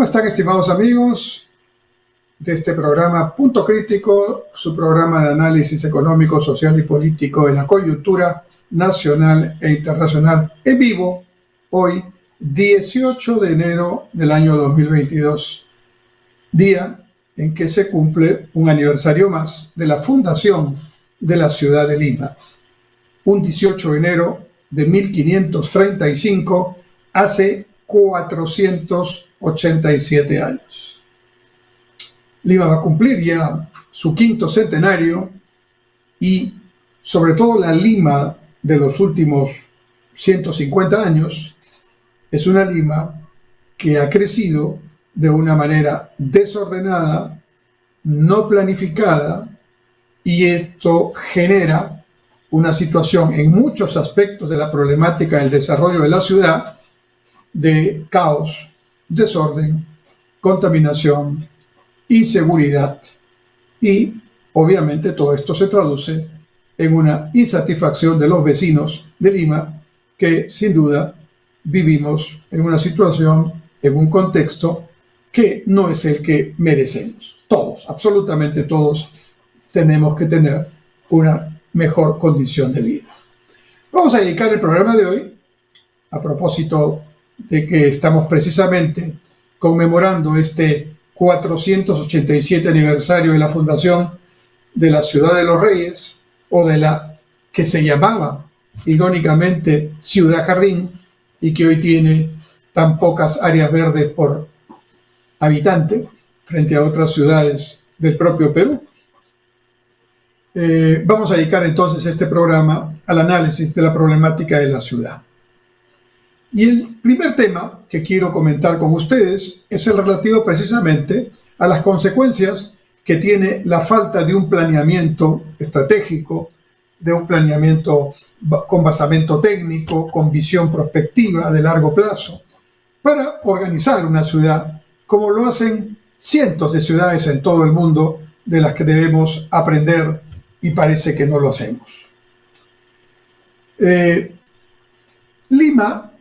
están, estimados amigos de este programa Punto Crítico, su programa de análisis económico, social y político de la coyuntura nacional e internacional, en vivo, hoy, 18 de enero del año 2022, día en que se cumple un aniversario más de la fundación de la ciudad de Lima. Un 18 de enero de 1535, hace 487 años. Lima va a cumplir ya su quinto centenario y, sobre todo, la Lima de los últimos 150 años es una Lima que ha crecido de una manera desordenada, no planificada, y esto genera una situación en muchos aspectos de la problemática del desarrollo de la ciudad de caos, desorden, contaminación, inseguridad, y obviamente todo esto se traduce en una insatisfacción de los vecinos de Lima, que sin duda vivimos en una situación, en un contexto que no es el que merecemos. Todos, absolutamente todos, tenemos que tener una mejor condición de vida. Vamos a dedicar el programa de hoy, a propósito de que estamos precisamente conmemorando este 487 aniversario de la fundación de la Ciudad de los Reyes, o de la que se llamaba irónicamente Ciudad Jardín, y que hoy tiene tan pocas áreas verdes por habitante frente a otras ciudades del propio Perú. Vamos a dedicar entonces este programa al análisis de la problemática de la ciudad. Y el primer tema que quiero comentar con ustedes es el relativo precisamente a las consecuencias que tiene la falta de un planeamiento estratégico, de un planeamiento con basamento técnico, con visión prospectiva de largo plazo, para organizar una ciudad como lo hacen cientos de ciudades en todo el mundo, de las que debemos aprender, y parece que no lo hacemos. Lima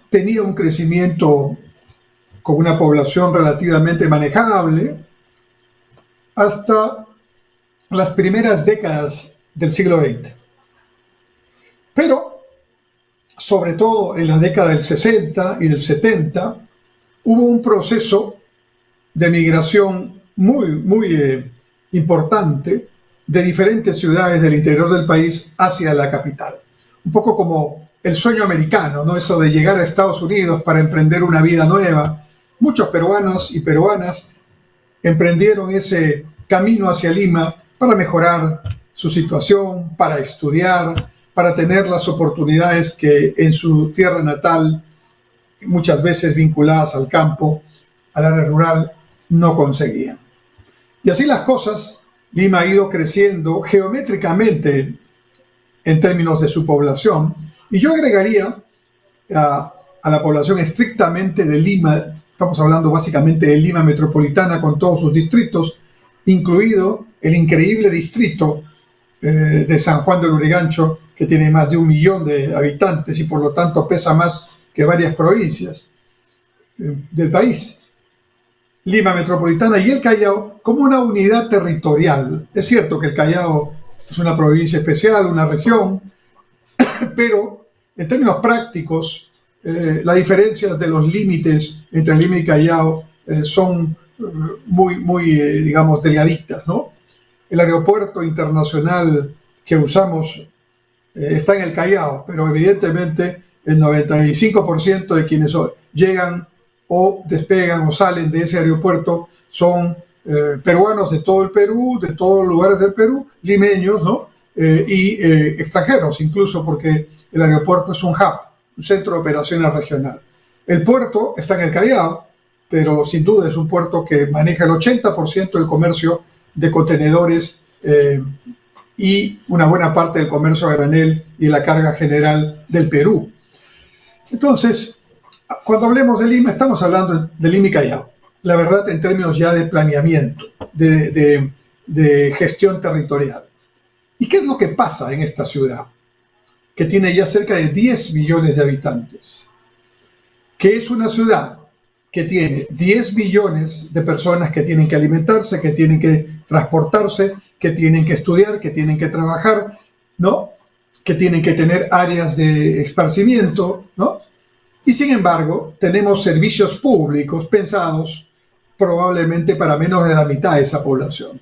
tenía un crecimiento con una población relativamente manejable hasta las primeras décadas del siglo XX. Pero, sobre todo en la década del 60 y del 70, hubo un proceso de migración muy importante de diferentes ciudades del interior del país hacia la capital. Un poco como el sueño americano, ¿no? Eso de llegar a Estados Unidos para emprender una vida nueva. Muchos peruanos y peruanas emprendieron ese camino hacia Lima para mejorar su situación, para estudiar, para tener las oportunidades que en su tierra natal, muchas veces vinculadas al campo, al área rural, no conseguían. Y así las cosas, Lima ha ido creciendo geométricamente en términos de su población, y yo agregaría a la población estrictamente de Lima, estamos hablando básicamente de Lima metropolitana con todos sus distritos, incluido el increíble distrito de San Juan de Lurigancho, que tiene más de 1 millón de habitantes y por lo tanto pesa más que varias provincias del país. Lima metropolitana y el Callao como una unidad territorial. Es cierto que el Callao es una provincia especial, una región, pero en términos prácticos, las diferencias de los límites entre Lima y Callao son muy digamos, delgaditas, ¿no? El aeropuerto internacional que usamos está en el Callao, pero evidentemente el 95% de quienes llegan o despegan o salen de ese aeropuerto son peruanos de todo el Perú, de todos los lugares del Perú, limeños, ¿no? Y extranjeros incluso, porque el aeropuerto es un hub, un centro de operaciones regional. El puerto está en el Callao, pero sin duda es un puerto que maneja el 80% del comercio de contenedores y una buena parte del comercio a granel y la carga general del Perú. Entonces, cuando hablemos de Lima, estamos hablando de Lima y Callao. La verdad, en términos ya de planeamiento, de gestión territorial. ¿Y qué es lo que pasa en esta ciudad? Que tiene ya cerca de 10 millones de habitantes. Que es una ciudad que tiene 10 millones de personas que tienen que alimentarse, que tienen que transportarse, que tienen que estudiar, que tienen que trabajar, ¿no? Que tienen que tener áreas de esparcimiento, ¿no? Y sin embargo, tenemos servicios públicos pensados probablemente para menos de la mitad de esa población.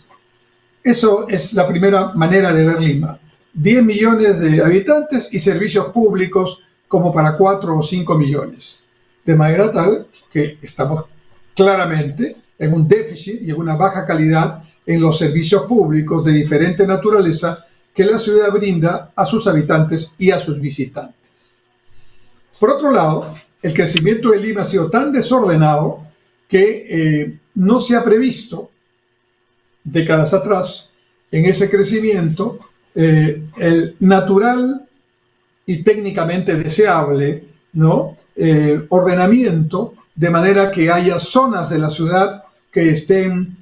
Eso es la primera manera de ver Lima. 10 millones de habitantes y servicios públicos como para 4 o 5 millones. De manera tal que estamos claramente en un déficit y en una baja calidad en los servicios públicos de diferente naturaleza que la ciudad brinda a sus habitantes y a sus visitantes. Por otro lado, el crecimiento de Lima ha sido tan desordenado que no se ha previsto décadas atrás en ese crecimiento el natural y técnicamente deseable, ¿no? Ordenamiento, de manera que haya zonas de la ciudad que estén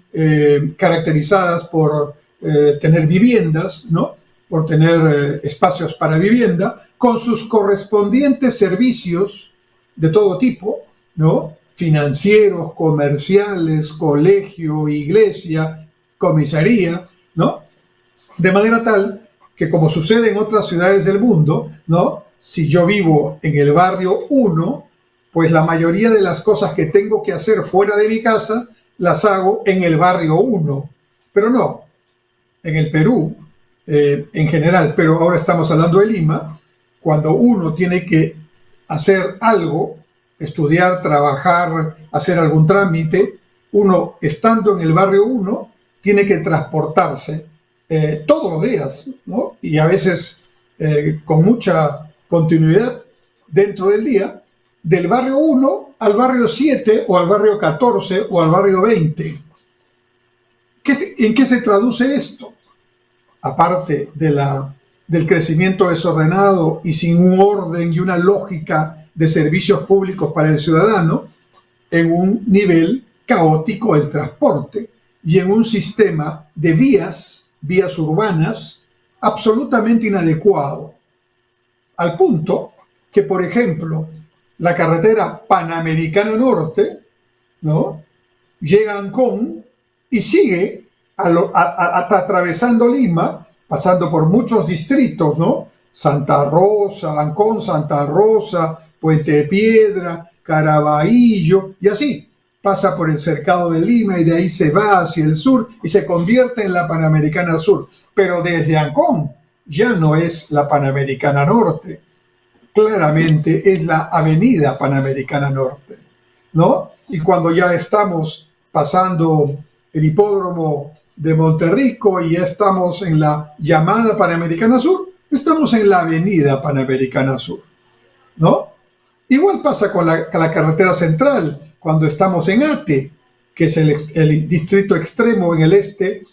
caracterizadas por tener viviendas, ¿no? Por tener espacios para vivienda, con sus correspondientes servicios de todo tipo, ¿no? Financieros, comerciales, colegio, iglesia, comisaría, ¿no? De manera tal que, como sucede en otras ciudades del mundo, ¿no? Si yo vivo en el barrio 1, pues la mayoría de las cosas que tengo que hacer fuera de mi casa las hago en el barrio 1. Pero no, en el Perú, en general, pero ahora estamos hablando de Lima, cuando uno tiene que hacer algo, estudiar, trabajar, hacer algún trámite, uno estando en el barrio 1 tiene que transportarse todos los días, ¿no? Y a veces con mucha continuidad dentro del día, del barrio 1 al barrio 7 o al barrio 14 o al barrio 20. ¿En qué se traduce esto? Aparte del crecimiento desordenado y sin un orden y una lógica de servicios públicos para el ciudadano, en un nivel caótico del transporte y en un sistema de vías urbanas absolutamente inadecuado, al punto que, por ejemplo, la carretera Panamericana Norte, ¿no?, llega a Ancón y sigue atravesando Lima, pasando por muchos distritos, ¿no? Santa Rosa, Ancón, Santa Rosa, Puente de Piedra, Caraballo, y así. Pasa por el cercado de Lima y de ahí se va hacia el sur y se convierte en la Panamericana Sur. Pero desde Ancón ya no es la Panamericana Norte. Claramente es la Avenida Panamericana Norte, ¿no? Y cuando ya estamos pasando el hipódromo de Monterrico y ya estamos en la llamada Panamericana Sur, estamos en la Avenida Panamericana Sur, ¿no? Igual pasa con la carretera central, cuando estamos en Ate, que es el distrito extremo en el este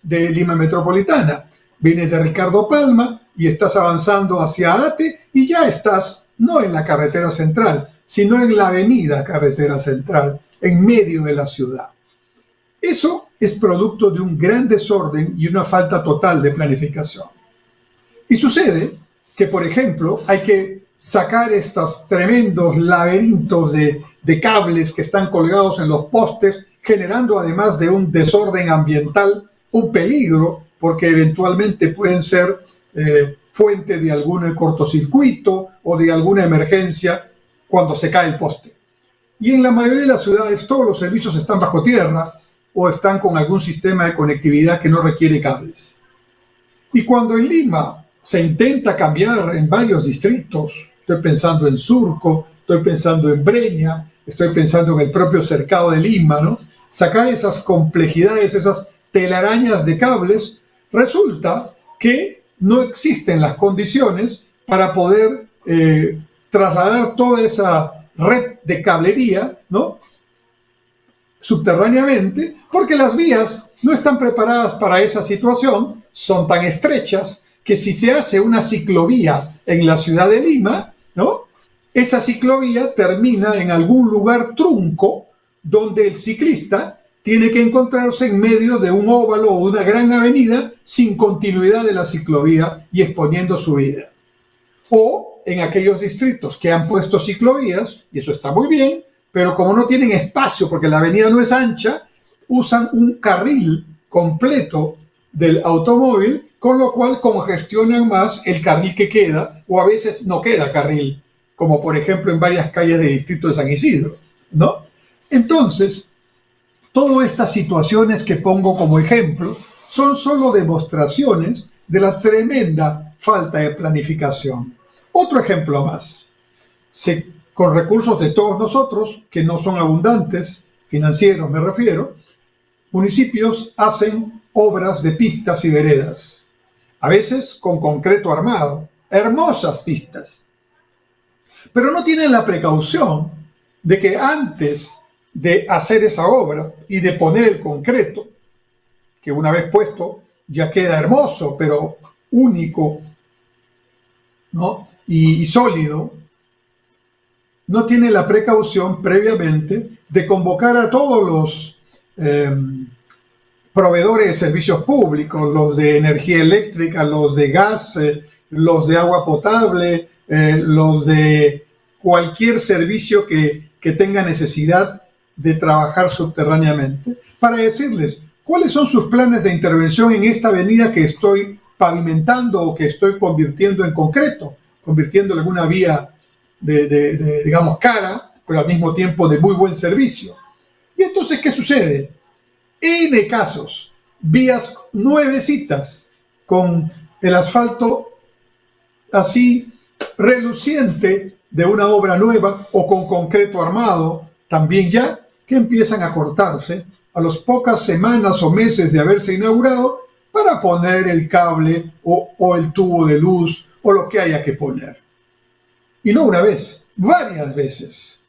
de Lima Metropolitana. Vienes de Ricardo Palma y estás avanzando hacia Ate y ya estás no en la carretera central, sino en la avenida carretera central, en medio de la ciudad. Eso es producto de un gran desorden y una falta total de planificación. Y sucede que, por ejemplo, hay que sacar estos tremendos laberintos de cables que están colgados en los postes, generando, además de un desorden ambiental, un peligro, porque eventualmente pueden ser fuente de algún cortocircuito o de alguna emergencia cuando se cae el poste. Y en la mayoría de las ciudades todos los servicios están bajo tierra o están con algún sistema de conectividad que no requiere cables. Y cuando en Lima se intenta cambiar en varios distritos, estoy pensando en Surco, estoy pensando en Breña, estoy pensando en el propio cercado de Lima, ¿no? Sacar esas complejidades, esas telarañas de cables, resulta que no existen las condiciones para poder trasladar toda esa red de cablería, ¿no?, subterráneamente, porque las vías no están preparadas para esa situación, son tan estrechas que si se hace una ciclovía en la ciudad de Lima, ¿no?, esa ciclovía termina en algún lugar trunco donde el ciclista tiene que encontrarse en medio de un óvalo o una gran avenida sin continuidad de la ciclovía y exponiendo su vida. O en aquellos distritos que han puesto ciclovías, y eso está muy bien, pero como no tienen espacio porque la avenida no es ancha, usan un carril completo del automóvil, con lo cual congestionan más el carril que queda, o a veces no queda carril, como por ejemplo en varias calles del distrito de San Isidro, ¿no? Entonces, todas estas situaciones que pongo como ejemplo son solo demostraciones de la tremenda falta de planificación. Otro ejemplo más. Con recursos de todos nosotros, que no son abundantes, financieros me refiero, municipios hacen obras de pistas y veredas, a veces con concreto armado, hermosas pistas, pero no tienen la precaución de que antes de hacer esa obra y de poner el concreto, que una vez puesto ya queda hermoso, pero único, ¿no? y sólido, no tiene la precaución previamente de convocar a todos los proveedores de servicios públicos, los de energía eléctrica, los de gas, los de agua potable, los de cualquier servicio que tenga necesidad de trabajar subterráneamente, para decirles cuáles son sus planes de intervención en esta avenida que estoy pavimentando o que estoy convirtiendo en concreto, convirtiéndola en una vía digamos, cara, pero al mismo tiempo de muy buen servicio. Y entonces, ¿qué sucede? N casos, vías nuevecitas, con el asfalto así reluciente de una obra nueva o con concreto armado, también ya, que empiezan a cortarse a las pocas semanas o meses de haberse inaugurado para poner el cable o el tubo de luz o lo que haya que poner. Y no una vez, varias veces.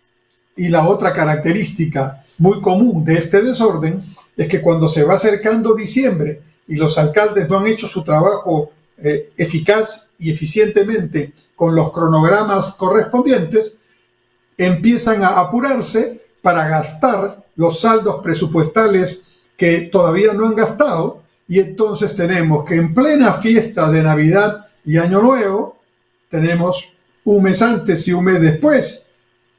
Y la otra característica muy común de este desorden es que cuando se va acercando diciembre y los alcaldes no han hecho su trabajo eficaz y eficientemente con los cronogramas correspondientes, empiezan a apurarse para gastar los saldos presupuestales que todavía no han gastado, y entonces tenemos que en plena fiesta de Navidad y Año Nuevo, tenemos un mes antes y un mes después,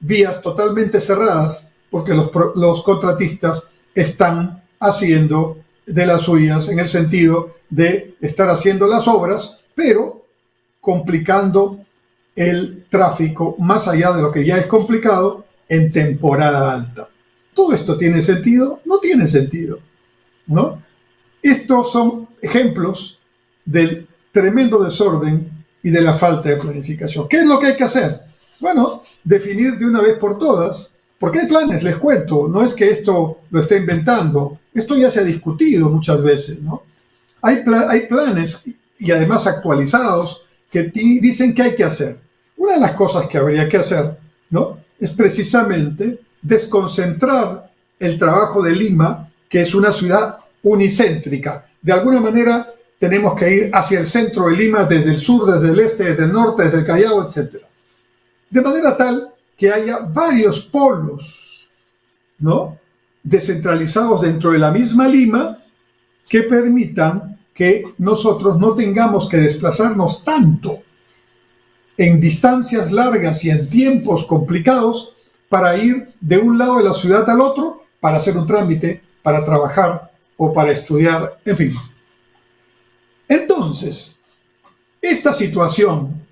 vías totalmente cerradas porque los contratistas están haciendo de las suyas en el sentido de estar haciendo las obras, pero complicando el tráfico más allá de lo que ya es complicado en temporada alta. ¿Todo esto tiene sentido? No tiene sentido, ¿no? Estos son ejemplos del tremendo desorden y de la falta de planificación. ¿Qué es lo que hay que hacer? Bueno, definir de una vez por todas, porque hay planes, les cuento, no es que esto lo esté inventando, esto ya se ha discutido muchas veces, ¿no? Hay planes, y además actualizados, que dicen que hay que hacer. Una de las cosas que habría que hacer, ¿no?, es precisamente desconcentrar el trabajo de Lima, que es una ciudad unicéntrica. De alguna manera tenemos que ir hacia el centro de Lima, desde el sur, desde el este, desde el norte, desde el Callao, etc. De manera tal que haya varios polos, ¿no?, descentralizados dentro de la misma Lima, que permitan que nosotros no tengamos que desplazarnos tanto en distancias largas y en tiempos complicados para ir de un lado de la ciudad al otro, para hacer un trámite, para trabajar o para estudiar, en fin. Entonces, esta situación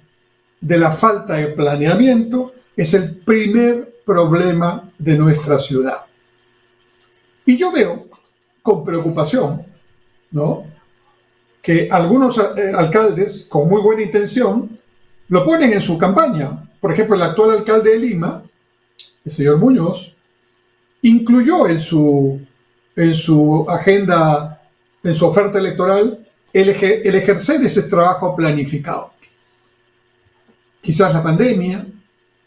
de la falta de planeamiento es el primer problema de nuestra ciudad. Y yo veo con preocupación, ¿no?, que algunos alcaldes con muy buena intención lo ponen en su campaña. Por ejemplo, el actual alcalde de Lima, el señor Muñoz, incluyó en su agenda, en su oferta electoral, el ejercer ese trabajo planificado. Quizás la pandemia,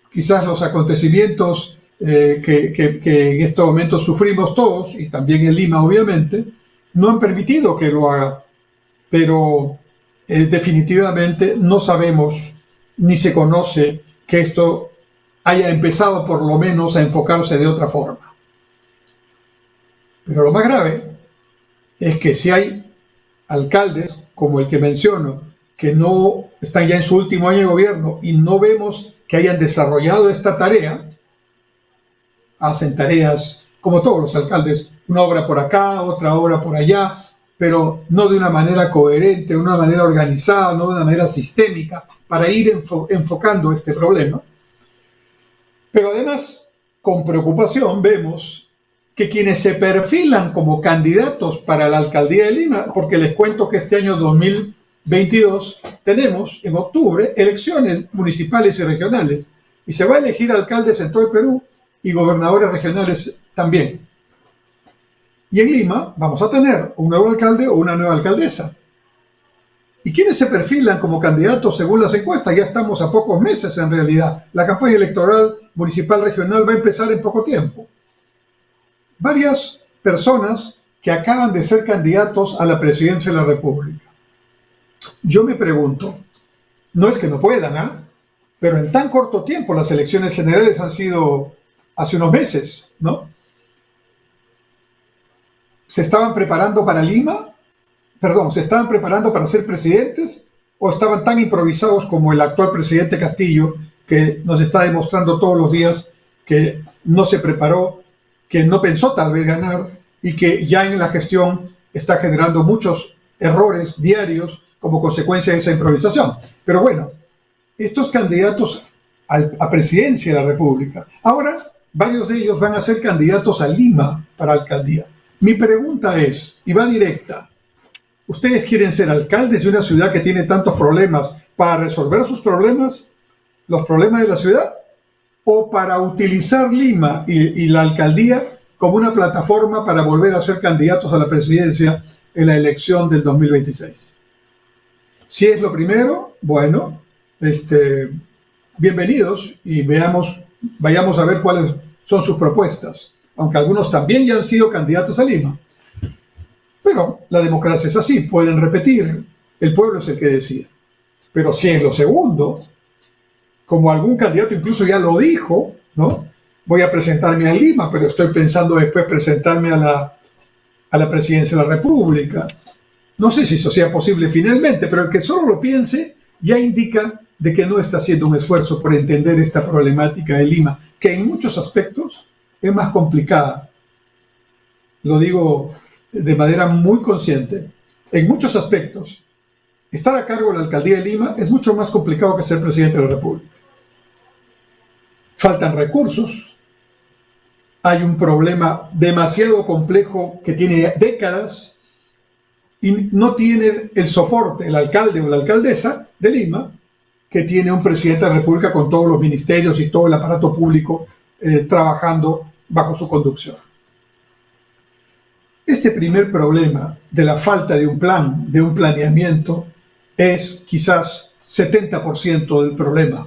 quizás los acontecimientos que en estos momentos sufrimos todos, y también en Lima obviamente, no han permitido que lo haga, pero definitivamente no sabemos ni se conoce que esto haya empezado por lo menos a enfocarse de otra forma. Pero lo más grave es que si hay alcaldes como el que menciono, que no están ya en su último año de gobierno y no vemos que hayan desarrollado esta tarea, hacen tareas, como todos los alcaldes, una obra por acá, otra obra por allá, pero no de una manera coherente, de una manera organizada, no de una manera sistémica, para ir enfocando este problema. Pero además, con preocupación vemos que quienes se perfilan como candidatos para la alcaldía de Lima, porque les cuento que este año 2022 tenemos en octubre elecciones municipales y regionales, y se va a elegir alcaldes en todo el Perú y gobernadores regionales también. Y en Lima vamos a tener un nuevo alcalde o una nueva alcaldesa. ¿Y quiénes se perfilan como candidatos según las encuestas? Ya estamos a pocos meses en realidad. La campaña electoral municipal regional va a empezar en poco tiempo. Varias personas que acaban de ser candidatos a la presidencia de la República. Yo me pregunto, no es que no puedan, ¿ah? Pero en tan corto tiempo, las elecciones generales han sido hace unos meses, ¿no? ¿Se estaban preparando para Lima? Perdón, ¿se estaban preparando para ser presidentes? ¿O estaban tan improvisados como el actual presidente Castillo, que nos está demostrando todos los días que no se preparó, que no pensó tal vez ganar y que ya en la gestión está generando muchos errores diarios como consecuencia de esa improvisación? Pero bueno, estos candidatos a presidencia de la República, ahora varios de ellos van a ser candidatos a Lima para alcaldía. Mi pregunta es, y va directa, ¿ustedes quieren ser alcaldes de una ciudad que tiene tantos problemas para resolver sus problemas, los problemas de la ciudad, o para utilizar Lima y la alcaldía como una plataforma para volver a ser candidatos a la presidencia en la elección del 2026? Si es lo primero, bueno, bienvenidos y vayamos a ver cuáles son sus propuestas, aunque algunos también ya han sido candidatos a Lima. Pero la democracia es así, pueden repetir, el pueblo es el que decide. Pero si es lo segundo, como algún candidato incluso ya lo dijo, ¿no? Voy a presentarme a Lima, pero estoy pensando después presentarme a la presidencia de la República. No sé si eso sea posible finalmente, pero el que solo lo piense ya indica de que no está haciendo un esfuerzo por entender esta problemática de Lima, que en muchos aspectos es más complicada. Lo digo de manera muy consciente. En muchos aspectos, estar a cargo de la alcaldía de Lima es mucho más complicado que ser presidente de la República. Faltan recursos, hay un problema demasiado complejo que tiene décadas y no tiene el soporte el alcalde o la alcaldesa de Lima, que tiene un presidente de la República con todos los ministerios y todo el aparato público trabajando bajo su conducción. Este primer problema de la falta de un plan, de un planeamiento, es quizás 70% del problema.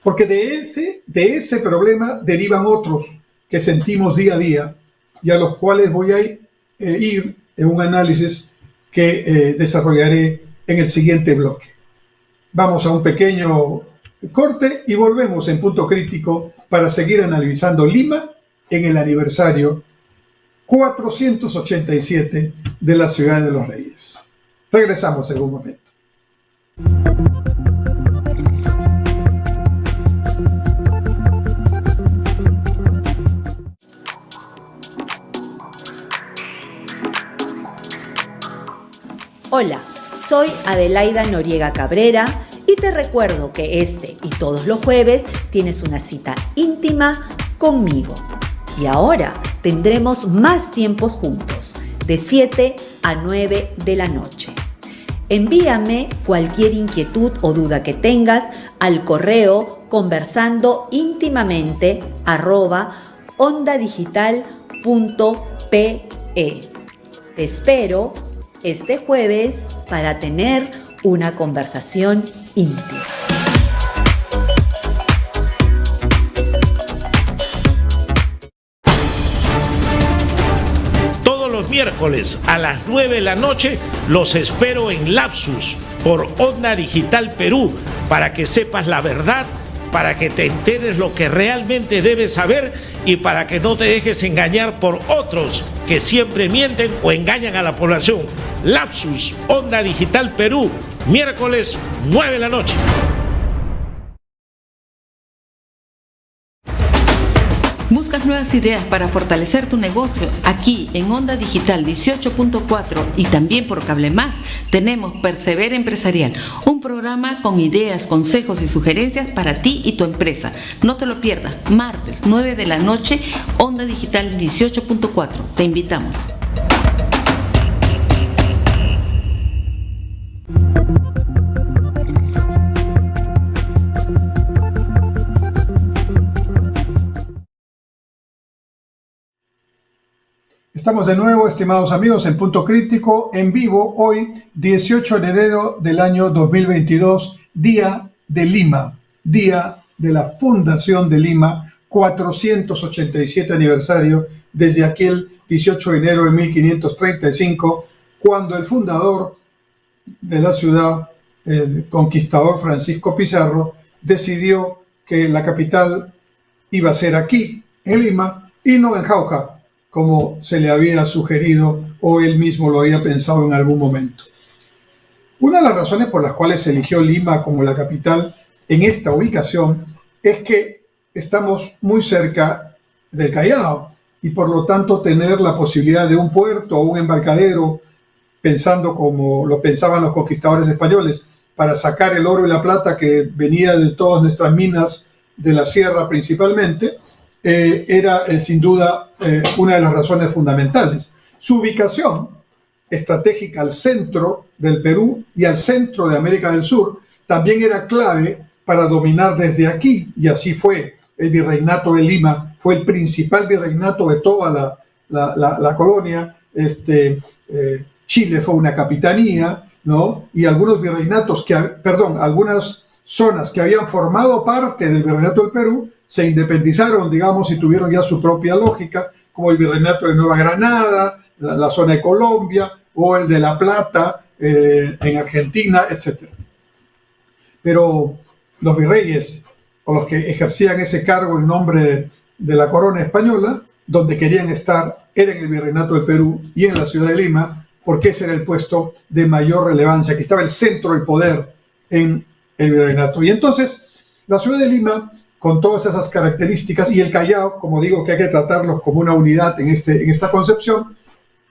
Porque de ese problema derivan otros que sentimos día a día y a los cuales voy a ir en un análisis que desarrollaré en el siguiente bloque. Vamos a un pequeño corte y volvemos en Punto Crítico para seguir analizando Lima en el aniversario 487 de la Ciudad de los Reyes. Regresamos en un momento. Hola, soy Adelaida Noriega Cabrera y te recuerdo que este y todos los jueves tienes una cita íntima conmigo. Y ahora tendremos más tiempo juntos, de 7 a 9 de la noche. Envíame cualquier inquietud o duda que tengas al correo conversando@ondadigital.pe. Te espero este jueves para tener una conversación íntima. Los miércoles a las 9 de la noche los espero en Lapsus por Onda Digital Perú para que sepas la verdad, para que te enteres lo que realmente debes saber y para que no te dejes engañar por otros que siempre mienten o engañan a la población. Lapsus, Onda Digital Perú, miércoles 9 de la noche. ¿Buscas nuevas ideas para fortalecer tu negocio? Aquí en Onda Digital 18.4 y también por Cable Más tenemos Persevera Empresarial, un programa con ideas, consejos y sugerencias para ti y tu empresa. No te lo pierdas, martes 9 de la noche, Onda Digital 18.4. Te invitamos. Estamos de nuevo, estimados amigos, en Punto Crítico, en vivo, hoy, 18 de enero del año 2022, Día de Lima, Día de la Fundación de Lima, 487 aniversario desde aquel 18 de enero de 1535, cuando el fundador de la ciudad, el conquistador Francisco Pizarro, decidió que la capital iba a ser aquí, en Lima, y no en Jauja, como se le había sugerido o él mismo lo había pensado en algún momento. Una de las razones por las cuales se eligió Lima como la capital en esta ubicación es que estamos muy cerca del Callao y por lo tanto tener la posibilidad de un puerto o un embarcadero, pensando como lo pensaban los conquistadores españoles, para sacar el oro y la plata que venía de todas nuestras minas de la sierra principalmente, era sin duda una de las razones fundamentales. Su ubicación estratégica al centro del Perú y al centro de América del Sur también era clave para dominar desde aquí, y así fue. El virreinato de Lima fue el principal virreinato de toda la colonia. Chile fue una capitanía, ¿no? Y algunos virreinatos, algunas zonas que habían formado parte del virreinato del Perú se independizaron, digamos, y tuvieron ya su propia lógica, como el virreinato de Nueva Granada, la zona de Colombia, o el de La Plata en Argentina, etc. Pero los virreyes, o los que ejercían ese cargo en nombre de la corona española, donde querían estar era en el virreinato del Perú y en la ciudad de Lima, porque ese era el puesto de mayor relevancia, que estaba el centro del poder en el virreinato. Y entonces, la ciudad de Lima, con todas esas características, y el Callao, como digo, que hay que tratarlos como una unidad en esta concepción,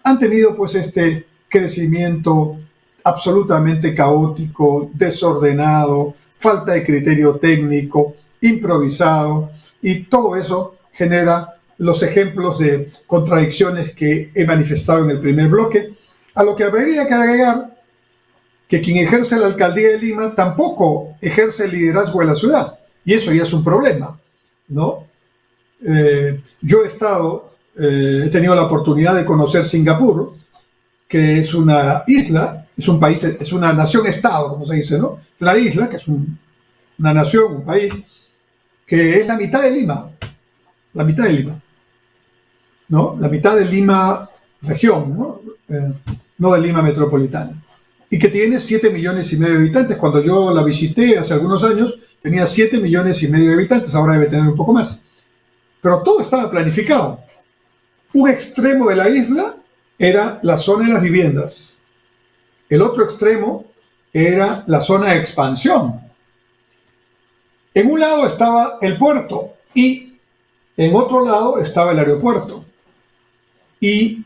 han tenido pues este crecimiento absolutamente caótico, desordenado, falta de criterio técnico, improvisado, y todo eso genera los ejemplos de contradicciones que he manifestado en el primer bloque, a lo que habría que agregar que quien ejerce la alcaldía de Lima tampoco ejerce el liderazgo de la ciudad. Y eso ya es un problema, ¿no? Yo he tenido la oportunidad de conocer Singapur, que es una isla, es un país, es una nación-estado, como se dice, ¿no? Es una isla, que es una nación, un país, que es la mitad de Lima, ¿no? La mitad de Lima región, ¿no? No de Lima metropolitana. Y que tiene 7,5 millones de habitantes. Cuando yo la visité hace algunos años, tenía 7,5 millones de habitantes, ahora debe tener un poco más. Pero todo estaba planificado. Un extremo de la isla era la zona de las viviendas. El otro extremo era la zona de expansión. En un lado estaba el puerto y en otro lado estaba el aeropuerto. Y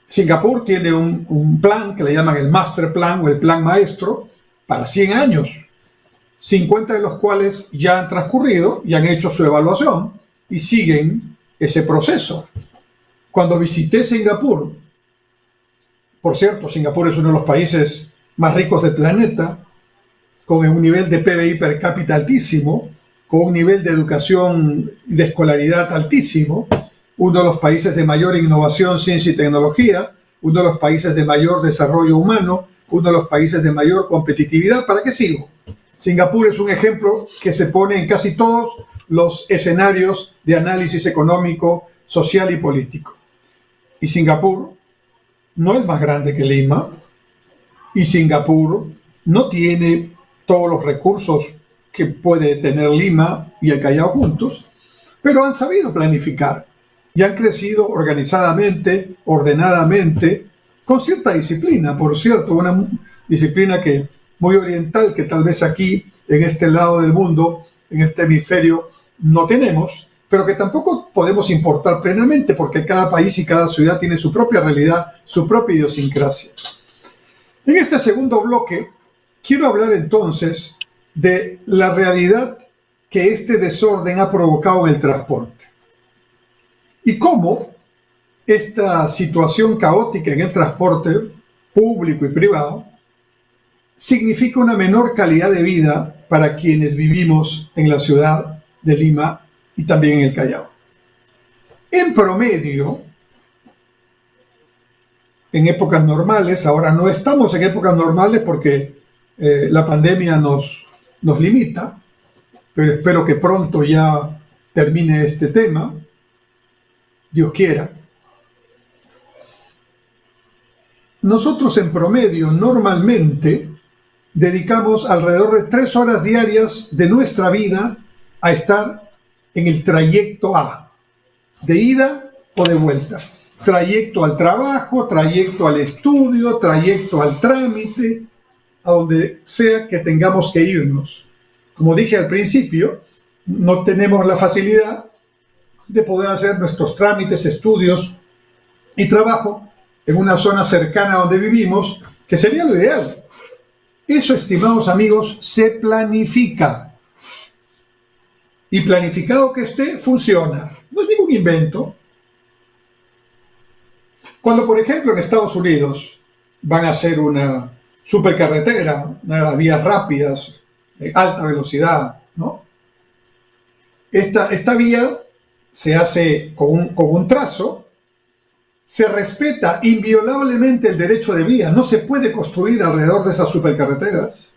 Singapur tiene un plan que le llaman el Master Plan o el Plan Maestro para 100 años, 50 de los cuales ya han transcurrido y han hecho su evaluación y siguen ese proceso. Cuando visité Singapur, por cierto, Singapur es uno de los países más ricos del planeta, con un nivel de PBI per cápita altísimo, con un nivel de educación y de escolaridad altísimo, uno de los países de mayor innovación, ciencia y tecnología, uno de los países de mayor desarrollo humano, uno de los países de mayor competitividad. ¿Para qué sigo? Singapur es un ejemplo que se pone en casi todos los escenarios de análisis económico, social y político. Y Singapur no es más grande que Lima, y Singapur no tiene todos los recursos que puede tener Lima y el Callao juntos, pero han sabido planificar y han crecido organizadamente, ordenadamente, con cierta disciplina, por cierto, una disciplina que muy oriental, que tal vez aquí, en este lado del mundo, en este hemisferio, no tenemos, pero que tampoco podemos importar plenamente, porque cada país y cada ciudad tiene su propia realidad, su propia idiosincrasia. En este segundo bloque, quiero hablar entonces de la realidad que este desorden ha provocado en el transporte y cómo esta situación caótica en el transporte público y privado significa una menor calidad de vida para quienes vivimos en la ciudad de Lima y también en el Callao. En promedio, en épocas normales, ahora no estamos en épocas normales porque la pandemia nos limita, pero espero que pronto ya termine este tema, Dios quiera. Nosotros en promedio normalmente dedicamos alrededor de 3 horas diarias de nuestra vida a estar en el trayecto A, de ida o de vuelta. Trayecto al trabajo, trayecto al estudio, trayecto al trámite, a donde sea que tengamos que irnos. Como dije al principio, no tenemos la facilidad de poder hacer nuestros trámites, estudios y trabajo en una zona cercana a donde vivimos, que sería lo ideal. Eso, estimados amigos, se planifica. Y planificado que esté, funciona. No es ningún invento. Cuando, por ejemplo, en Estados Unidos van a hacer una supercarretera, una de las vías rápidas, de alta velocidad, ¿no? Esta vía se hace con un trazo, se respeta inviolablemente el derecho de vía, no se puede construir alrededor de esas supercarreteras.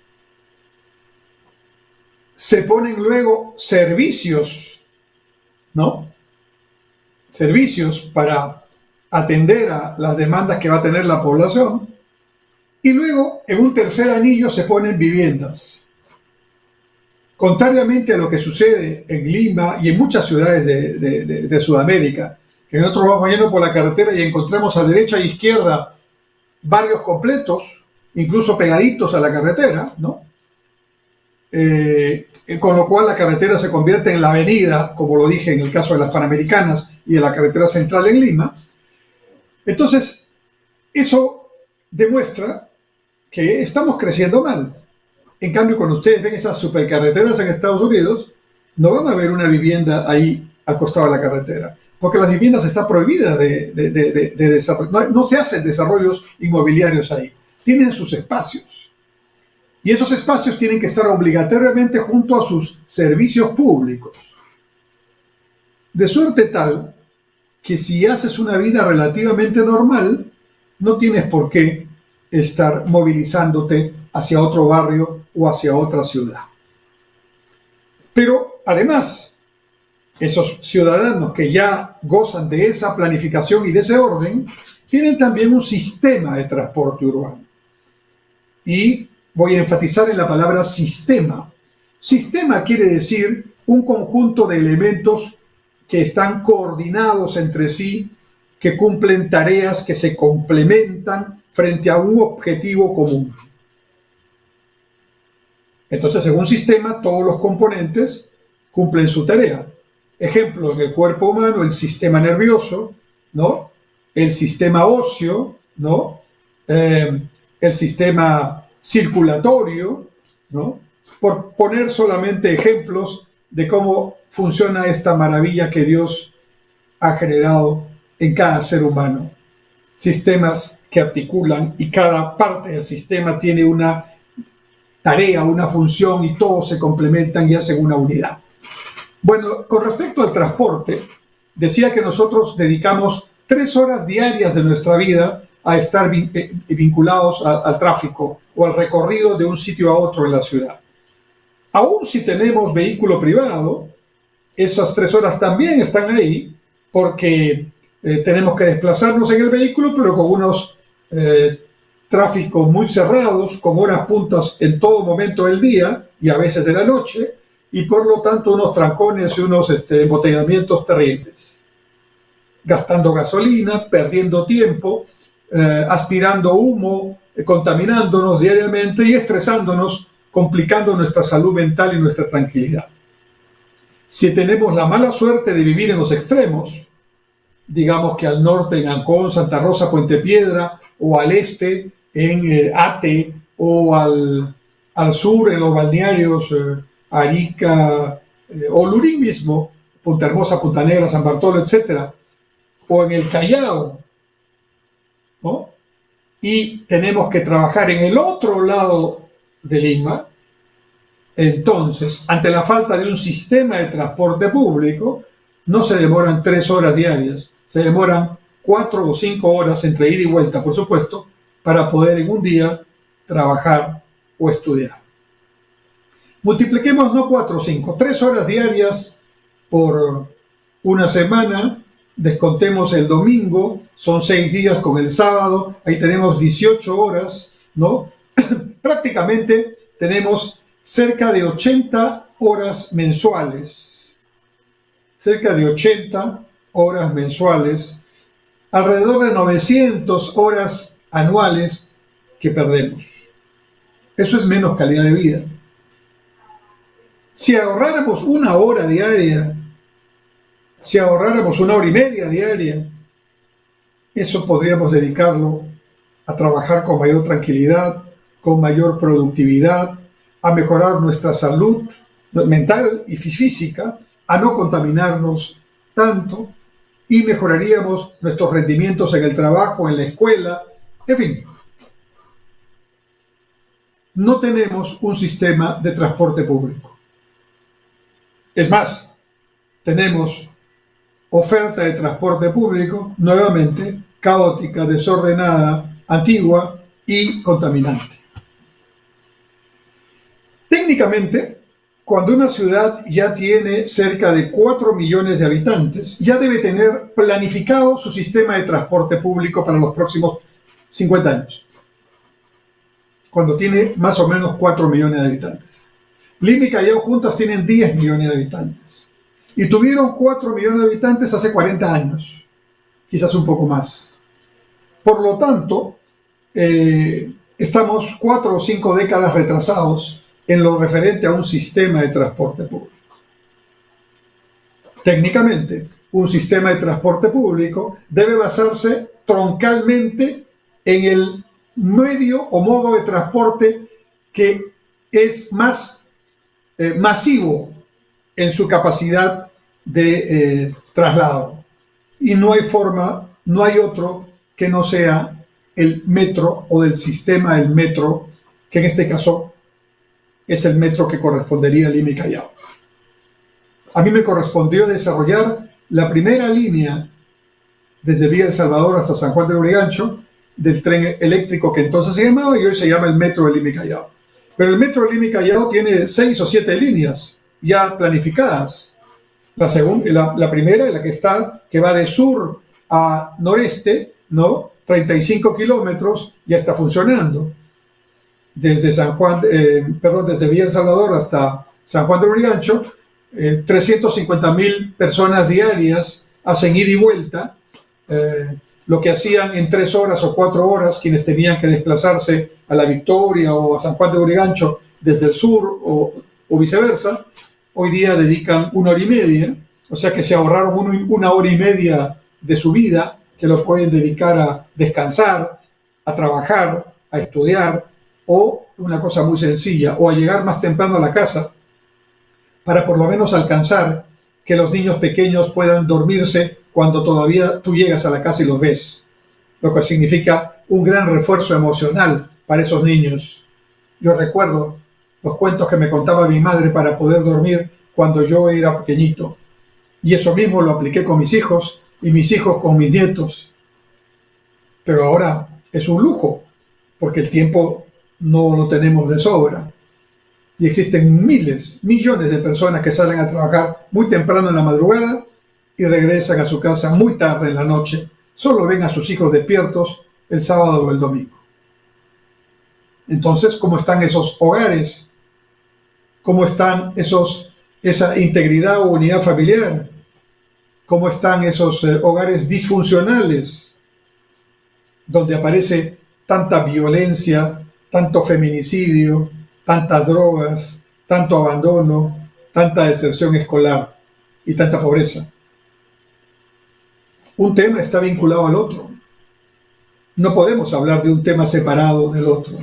Se ponen luego servicios, ¿no? Servicios para atender a las demandas que va a tener la población. Y luego, en un tercer anillo, se ponen viviendas. Contrariamente a lo que sucede en Lima y en muchas ciudades de Sudamérica, que nosotros vamos yendo por la carretera y encontramos a derecha e izquierda barrios completos, incluso pegaditos a la carretera, ¿no? Con lo cual la carretera se convierte en la avenida, como lo dije en el caso de las Panamericanas y de la carretera central en Lima. Entonces, eso demuestra que estamos creciendo mal. En cambio, cuando ustedes ven esas supercarreteras en Estados Unidos, no van a ver una vivienda ahí al costado de la carretera, porque las viviendas están prohibidas de desarrollo. No se hacen desarrollos inmobiliarios ahí. Tienen sus espacios. Y esos espacios tienen que estar obligatoriamente junto a sus servicios públicos. De suerte tal que si haces una vida relativamente normal, no tienes por qué estar movilizándote hacia otro barrio o hacia otra ciudad. Pero además, esos ciudadanos que ya gozan de esa planificación y de ese orden, tienen también un sistema de transporte urbano. Y voy a enfatizar en la palabra sistema. Sistema quiere decir un conjunto de elementos que están coordinados entre sí, que cumplen tareas, que se complementan frente a un objetivo común. Entonces, en un sistema, todos los componentes cumplen su tarea. Ejemplo, en el cuerpo humano, el sistema nervioso, ¿no? El sistema óseo, ¿no? El sistema circulatorio, ¿no? Por poner solamente ejemplos de cómo funciona esta maravilla que Dios ha generado en cada ser humano. Sistemas que articulan y cada parte del sistema tiene una tarea, una función y todos se complementan y hacen una unidad. Bueno, con respecto al transporte, decía que nosotros dedicamos 3 horas diarias de nuestra vida a estar vinculados al tráfico o al recorrido de un sitio a otro en la ciudad. Aún si tenemos vehículo privado, esas 3 horas también están ahí porque tenemos que desplazarnos en el vehículo, pero con unos tráficos muy cerrados, con horas puntas en todo momento del día y a veces de la noche, y por lo tanto unos trancones y unos embotellamientos terribles. Gastando gasolina, perdiendo tiempo, aspirando humo, contaminándonos diariamente y estresándonos, complicando nuestra salud mental y nuestra tranquilidad. Si tenemos la mala suerte de vivir en los extremos, digamos que al norte en Ancón, Santa Rosa, Puente Piedra, o al este en Ate, o al sur en los balnearios Arica o Lurín mismo, Punta Hermosa, Punta Negra, San Bartolo, etc., o en el Callao, ¿no? Y tenemos que trabajar en el otro lado de Lima. Entonces, ante la falta de un sistema de transporte público, no se demoran 3 horas diarias, se demoran 4 o 5 horas entre ida y vuelta, por supuesto, para poder en un día trabajar o estudiar. Multipliquemos no 4 o 5, 3 horas diarias por una semana, descontemos el domingo, son 6 días con el sábado, ahí tenemos 18 horas, ¿no? Prácticamente tenemos cerca de 80 horas mensuales, alrededor de 900 horas anuales que perdemos. Eso es menos calidad de vida. Si ahorráramos 1 hora diaria, si ahorráramos 1 hora y media diaria, eso podríamos dedicarlo a trabajar con mayor tranquilidad, con mayor productividad, a mejorar nuestra salud mental y física, a no contaminarnos tanto, y mejoraríamos nuestros rendimientos en el trabajo, en la escuela, en fin. No tenemos un sistema de transporte público. Es más, tenemos oferta de transporte público nuevamente caótica, desordenada, antigua y contaminante. Técnicamente, cuando una ciudad ya tiene cerca de 4 millones de habitantes, ya debe tener planificado su sistema de transporte público para los próximos 50 años. Cuando tiene más o menos 4 millones de habitantes. Lima y Callao juntas tienen 10 millones de habitantes. Y tuvieron 4 millones de habitantes hace 40 años. Quizás un poco más. Por lo tanto, estamos 4 o 5 décadas retrasados en lo referente a un sistema de transporte público. Técnicamente, un sistema de transporte público debe basarse troncalmente en el medio o modo de transporte que es más masivo en su capacidad de traslado. Y no hay forma, no hay otro que no sea el metro o del sistema del metro, que en este caso es el metro que correspondería a Lima y Callao. A mí me correspondió desarrollar la primera línea desde Villa El Salvador hasta San Juan de Lurigancho del tren eléctrico que entonces se llamaba y hoy se llama el metro de Lima y Callao. Pero el metro de Lima y Callao tiene 6 o 7 líneas ya planificadas. La primera es la que va de sur a noreste, ¿no? 35 kilómetros, ya está funcionando. Desde desde Villa El Salvador hasta San Juan de Lurigancho, 350.000 personas diarias hacen ida y vuelta, lo que hacían en 3 horas o 4 horas quienes tenían que desplazarse a La Victoria o a San Juan de Lurigancho desde el sur o viceversa, hoy día dedican 1 hora y media, o sea que se ahorraron 1 hora y media de su vida que lo pueden dedicar a descansar, a trabajar, a estudiar, o una cosa muy sencilla, o a llegar más temprano a la casa para por lo menos alcanzar que los niños pequeños puedan dormirse cuando todavía tú llegas a la casa y los ves, lo que significa un gran refuerzo emocional para esos niños. Yo recuerdo los cuentos que me contaba mi madre para poder dormir cuando yo era pequeñito, y eso mismo lo apliqué con mis hijos y mis hijos con mis nietos. Pero ahora es un lujo, porque el tiempo no lo tenemos de sobra. Y existen miles, millones de personas que salen a trabajar muy temprano en la madrugada y regresan a su casa muy tarde en la noche. Solo ven a sus hijos despiertos el sábado o el domingo. Entonces, ¿cómo están esos hogares? ¿Cómo están esa integridad o unidad familiar? ¿Cómo están esos hogares disfuncionales donde aparece tanta violencia, tanto feminicidio, tantas drogas, tanto abandono, tanta deserción escolar? y tanta pobreza. Un tema está vinculado al otro. No podemos hablar de un tema separado del otro.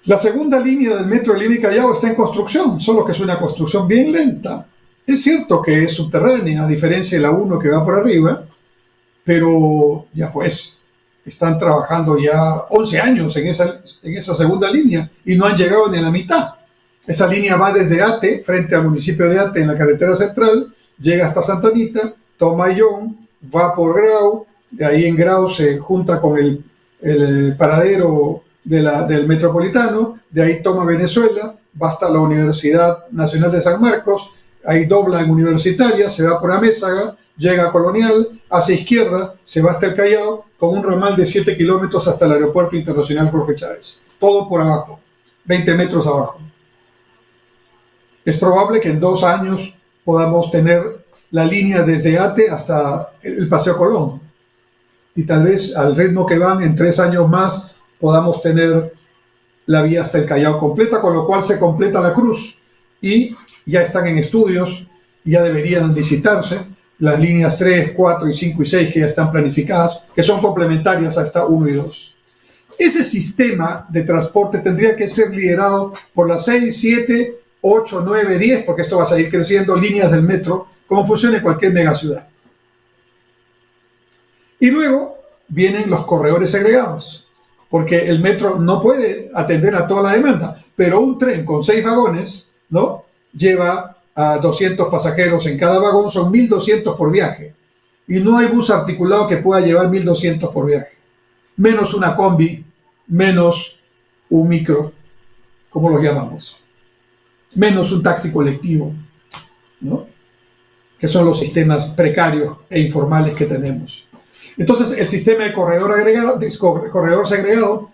La segunda línea del metro de Lima y Callao está en construcción, solo que es una construcción bien lenta. Es cierto que es subterránea, a diferencia de la 1 que va por arriba, pero ya pues, están trabajando ya 11 años en esa segunda línea y no han llegado ni a la mitad. Esa línea va desde Ate, frente al municipio de Ate, en la carretera central, llega hasta Santa Anita, toma Ayllón, va por Grau, de ahí en Grau se junta con el paradero del Metropolitano, de ahí toma Venezuela, va hasta la Universidad Nacional de San Marcos, ahí dobla en Universitaria, se va por Amézaga, llega a Colonial, hacia izquierda, se va hasta el Callao, con un ramal de 7 kilómetros hasta el Aeropuerto Internacional Jorge Chávez. Todo por abajo, 20 metros abajo. Es probable que en 2 años podamos tener la línea desde Ate hasta el Paseo Colón. Y tal vez al ritmo que van, en 3 años más, podamos tener la vía hasta el Callao completa, con lo cual se completa la cruz y ya están en estudios, ya deberían licitarse las líneas 3, 4 y 5 y 6 que ya están planificadas, que son complementarias a esta 1 y 2. Ese sistema de transporte tendría que ser liderado por las 6, 7, 8, 9, 10, porque esto va a seguir creciendo, líneas del metro, como funciona en cualquier megaciudad. Y luego vienen los corredores segregados, porque el metro no puede atender a toda la demanda, pero un tren con 6 vagones, ¿no?, lleva a 200 pasajeros en cada vagón, son 1.200 por viaje. Y no hay bus articulado que pueda llevar 1.200 por viaje. Menos una combi, menos un micro, como lo llamamos. Menos un taxi colectivo, ¿no?, que son los sistemas precarios e informales que tenemos. Entonces, el sistema de corredor segregado,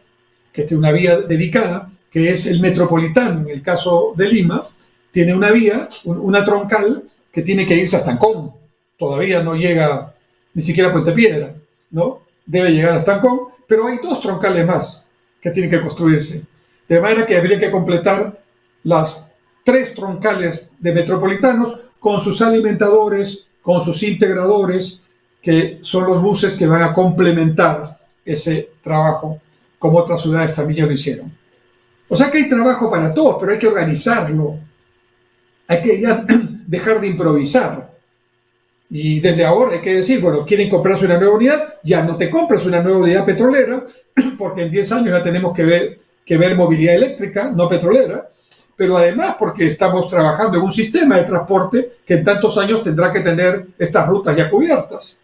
que tiene una vía dedicada, que es el metropolitano, en el caso de Lima, tiene una vía, una troncal, que tiene que irse hasta Ancón. Todavía no llega ni siquiera a Puente Piedra, ¿no? Debe llegar hasta Ancón, pero hay 2 troncales más que tienen que construirse. De manera que habría que completar las 3 troncales de metropolitanos con sus alimentadores, con sus integradores, que son los buses que van a complementar ese trabajo, como otras ciudades también ya lo hicieron. O sea que hay trabajo para todos, pero hay que organizarlo. Hay que ya dejar de improvisar. Y desde ahora hay que decir, bueno, quieren comprarse una nueva unidad, ya no te compres una nueva unidad petrolera, porque en 10 años ya tenemos que ver movilidad eléctrica, no petrolera, pero además porque estamos trabajando en un sistema de transporte que en tantos años tendrá que tener estas rutas ya cubiertas.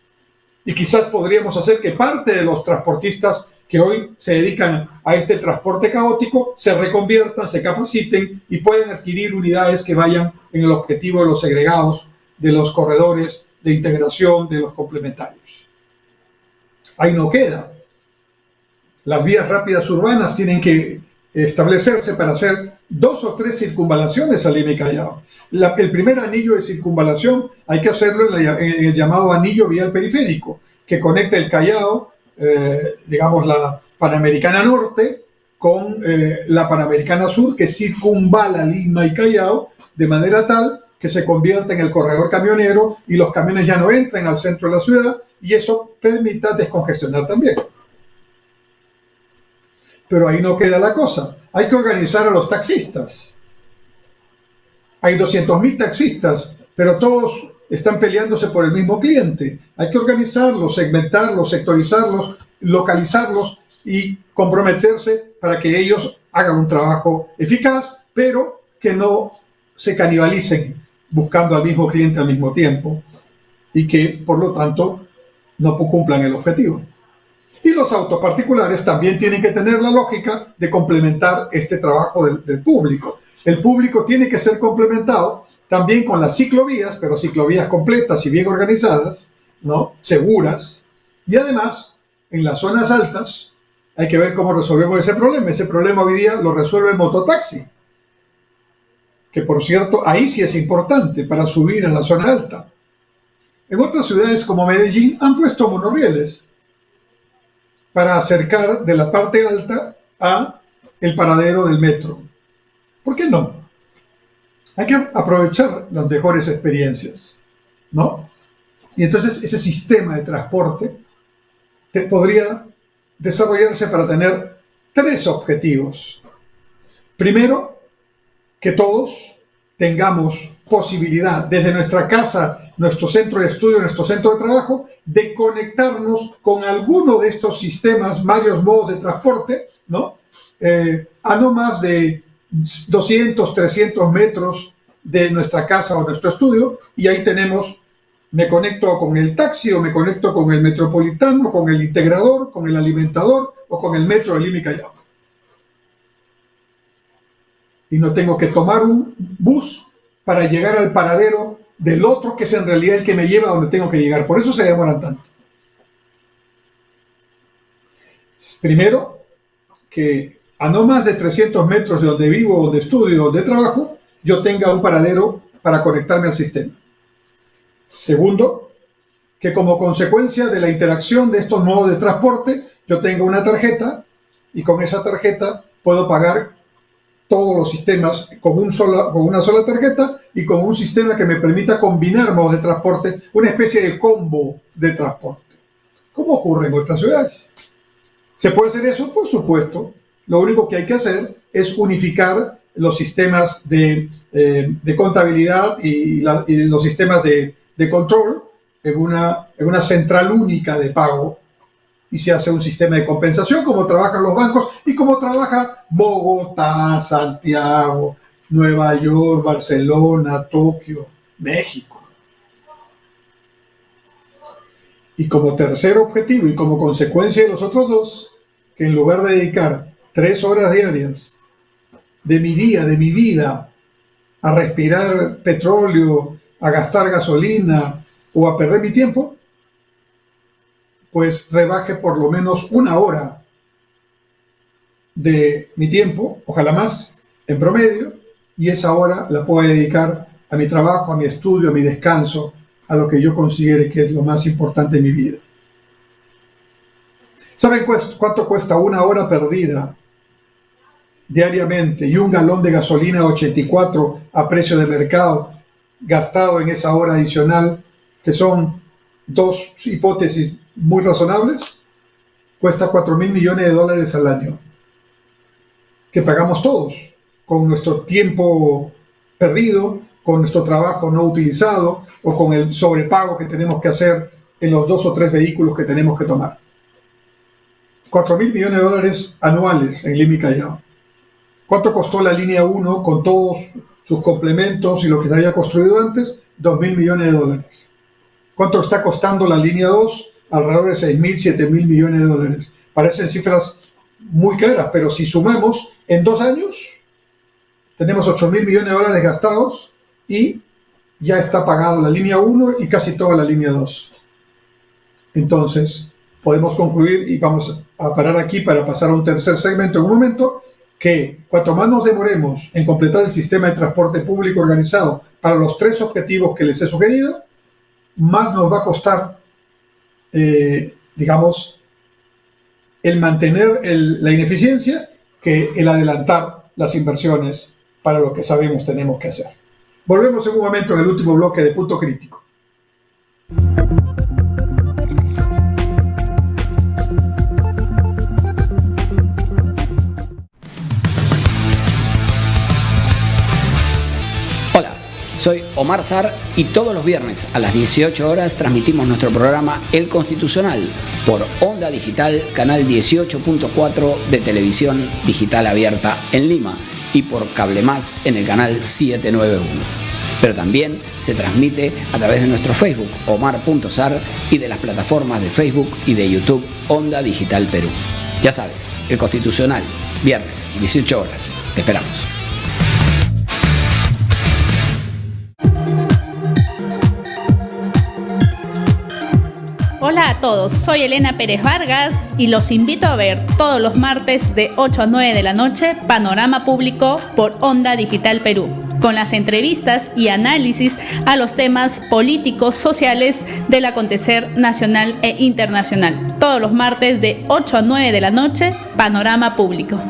Y quizás podríamos hacer que parte de los transportistas que hoy se dedican a este transporte caótico se reconviertan, se capaciten y puedan adquirir unidades que vayan en el objetivo de los segregados, de los corredores de integración, de los complementarios. Ahí no queda. Las vías rápidas urbanas tienen que establecerse para hacer 2 o 3 circunvalaciones a Lima y Callao. El primer anillo de circunvalación hay que hacerlo en el llamado anillo vial periférico, que conecta el Callao, digamos la Panamericana Norte, con la Panamericana Sur, que circunvala Lima y Callao, de manera tal que se convierta en el corredor camionero y los camiones ya no entran al centro de la ciudad, y eso permita descongestionar también. Pero ahí no queda la cosa. Hay que organizar a los taxistas. Hay 200.000 taxistas, pero todos están peleándose por el mismo cliente. Hay que organizarlos, segmentarlos, sectorizarlos, localizarlos y comprometerse para que ellos hagan un trabajo eficaz, pero que no se canibalicen buscando al mismo cliente al mismo tiempo y que, por lo tanto, no cumplan el objetivo. Y los autos particulares también tienen que tener la lógica de complementar este trabajo del público. El público tiene que ser complementado también con las ciclovías, pero ciclovías completas y bien organizadas, ¿no?, seguras. Y además, en las zonas altas, hay que ver cómo resolvemos ese problema. Ese problema hoy día lo resuelve el mototaxi, que por cierto, ahí sí es importante para subir a la zona alta. En otras ciudades como Medellín han puesto monorrieles para acercar de la parte alta a el paradero del metro. ¿Por qué no? Hay que aprovechar las mejores experiencias, ¿no? Y entonces ese sistema de transporte podría desarrollarse para tener 3 objetivos. Primero, que todos tengamos posibilidad desde nuestra casa, nuestro centro de estudio, nuestro centro de trabajo, de conectarnos con alguno de estos sistemas, varios modos de transporte, ¿no? A no más de 200, 300 metros de nuestra casa o nuestro estudio, y ahí me conecto con el taxi, o me conecto con el metropolitano, con el integrador, con el alimentador o con el metro de Lima y Callao. Y no tengo que tomar un bus para llegar al paradero del otro, que es en realidad el que me lleva a donde tengo que llegar. Por eso se demoran tanto. Primero, que a no más de 300 metros de donde vivo, donde estudio, donde trabajo, yo tenga un paradero para conectarme al sistema. Segundo, que como consecuencia de la interacción de estos modos de transporte, yo tenga una tarjeta, y con esa tarjeta puedo pagar todos los sistemas con una sola tarjeta, y con un sistema que me permita combinar modos de transporte, una especie de combo de transporte, como ocurre en otras ciudades. ¿Se puede hacer eso? Por supuesto. Lo único que hay que hacer es unificar los sistemas de contabilidad y los sistemas de control en una central única de pago, y se hace un sistema de compensación como trabajan los bancos y como trabaja Bogotá, Santiago, Nueva York, Barcelona, Tokio, México. Y como tercer objetivo y como consecuencia de los otros 2, que en lugar de dedicar 3 horas diarias de mi día, de mi vida, a respirar petróleo, a gastar gasolina o a perder mi tiempo, pues rebaje por lo menos 1 hora de mi tiempo, ojalá más, en promedio, y esa hora la puedo dedicar a mi trabajo, a mi estudio, a mi descanso, a lo que yo considere que es lo más importante en mi vida. ¿Saben cuánto cuesta 1 hora perdida diariamente y 1 galón de gasolina 84 a precio de mercado gastado en esa hora adicional, que son 2 hipótesis muy razonables? Cuesta $4.000 millones al año, que pagamos todos con nuestro tiempo perdido, con nuestro trabajo no utilizado o con el sobrepago que tenemos que hacer en los 2 o 3 vehículos que tenemos que tomar. $4.000 millones anuales en Lima y Callao. ¿Cuánto costó la línea 1 con todos sus complementos y lo que se había construido antes? $2.000 millones. ¿Cuánto está costando la línea 2? Alrededor de $6.000, $7.000 millones. Parecen cifras muy caras, pero si sumamos, en 2 años tenemos $8.000 millones gastados y ya está pagado la línea 1 y casi toda la línea 2. Entonces, podemos concluir, y vamos a parar aquí para pasar a un tercer segmento en un momento, que cuanto más nos demoremos en completar el sistema de transporte público organizado para los 3 objetivos que les he sugerido, más nos va a costar, el mantener la ineficiencia que el adelantar las inversiones para lo que sabemos tenemos que hacer. Volvemos en un momento en el último bloque de Punto Crítico. Soy Omar Sar y todos los viernes a las 18 horas transmitimos nuestro programa El Constitucional por Onda Digital, canal 18.4 de televisión digital abierta en Lima, y por Cable Más en el canal 791. Pero también se transmite a través de nuestro Facebook, Omar.Sar, y de las plataformas de Facebook y de YouTube Onda Digital Perú. Ya sabes, El Constitucional, viernes, 18 horas. Te esperamos. Hola a todos, soy Elena Pérez Vargas y los invito a ver todos los martes de 8 a 9 de la noche Panorama Público por Onda Digital Perú, con las entrevistas y análisis a los temas políticos, sociales del acontecer nacional e internacional. Todos los martes de 8 a 9 de la noche, Panorama Público.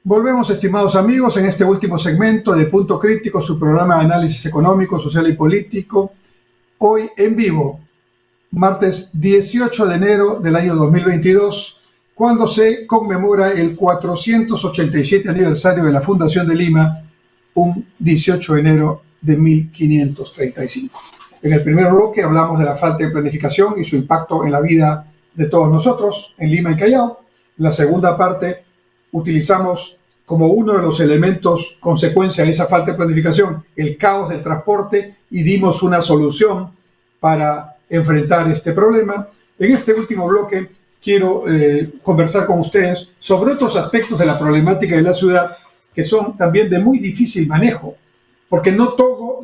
Volvemos, estimados amigos, en este último segmento de Punto Crítico, su programa de análisis económico, social y político. Hoy en vivo, martes 18 de enero del año 2022, cuando se conmemora el 487 aniversario de la Fundación de Lima, un 18 de enero de 1535. En el primer bloque hablamos de la falta de planificación y su impacto en la vida de todos nosotros en Lima y Callao. En la segunda parte utilizamos como uno de los elementos consecuencia de esa falta de planificación el caos del transporte y dimos una solución para enfrentar este problema. En este último bloque quiero conversar con ustedes sobre otros aspectos de la problemática de la ciudad que son también de muy difícil manejo, porque no todo